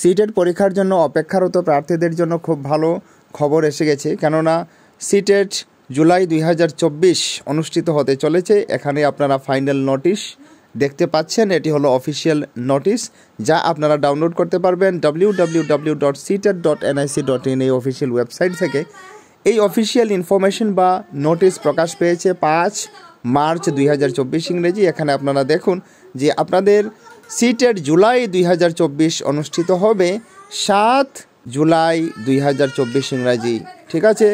CTET পরীক্ষার জন্য অপেক্ষারত প্রার্থীদের জন্য খুব ভালো খবর এসে গেছে, কেননা সিটেট জুলাই 2024 অনুষ্ঠিত হতে চলেছে। এখানে আপনারা ফাইনাল নোটিশ দেখতে পাচ্ছেন, এটি হলো অফিসিয়াল নোটিশ, যা আপনারা ডাউনলোড করতে পারবেন www.ctet.nic.in এই অফিসিয়াল ওয়েবসাইট থেকে। এই অফিসিয়াল ইনফরমেশন বা নোটিশ প্রকাশ পেয়েছে 5 মার্চ 2024 ইংরেজি। এখানে আপনারা দেখুন যে আপনাদের সিটেট জুলাই 2024 অনুষ্ঠিত হবে 7 জুলাই 2024 ইংরাজি, ঠিক আছে।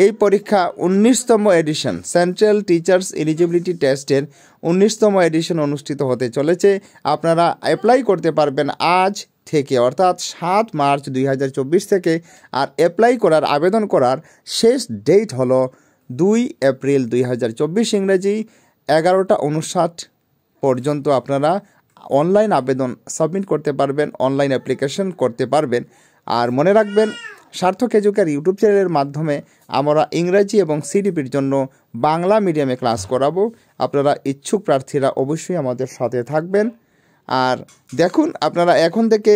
এই পরীক্ষা 19তম এডিশন, সেন্ট্রাল টিচার্স এলিজিবিলিটি টেস্টের 19তম এডিশন অনুষ্ঠিত হতে চলেছে। আপনারা অ্যাপ্লাই করতে পারবেন আজ থেকে, অর্থাৎ 7 মার্চ 2024 থেকে। আর অ্যাপ্লাই করার, আবেদন করার শেষ ডেট হলো 2 এপ্রিল 2024 ইংরেজি 11:59 পর্যন্ত আপনারা অনলাইন আবেদন সাবমিট করতে পারবেন, অনলাইন অ্যাপ্লিকেশন করতে পারবেন। আর মনে রাখবেন, সার্থক এডুকের ইউটিউব চ্যানেলের মাধ্যমে আমরা ইংরেজি এবং সিডিপির জন্য বাংলা মিডিয়ামে ক্লাস করাবো। আপনারা ইচ্ছুক প্রার্থীরা অবশ্যই আমাদের সাথে থাকবেন। আর দেখুন, আপনারা এখন থেকে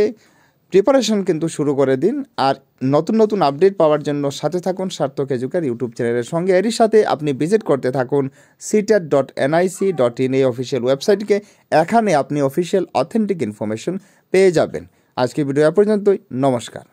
প্রিপারেশন কিন্তু শুরু করে দিন। আর নতুন নতুন আপডেট পাওয়ার জন্য সাথে থাকুন সার্থক এডুকের ইউটিউব চ্যানেলের সঙ্গে। এরই সাথে আপনি ভিজিট করতে থাকুন ctet.nic.in এই অফিসিয়াল ওয়েবসাইটকে। এখানে আপনি অফিসিয়াল অথেন্টিক ইনফরমেশন পেয়ে যাবেন। আজকে ভিডিও এ পর্যন্তই, নমস্কার।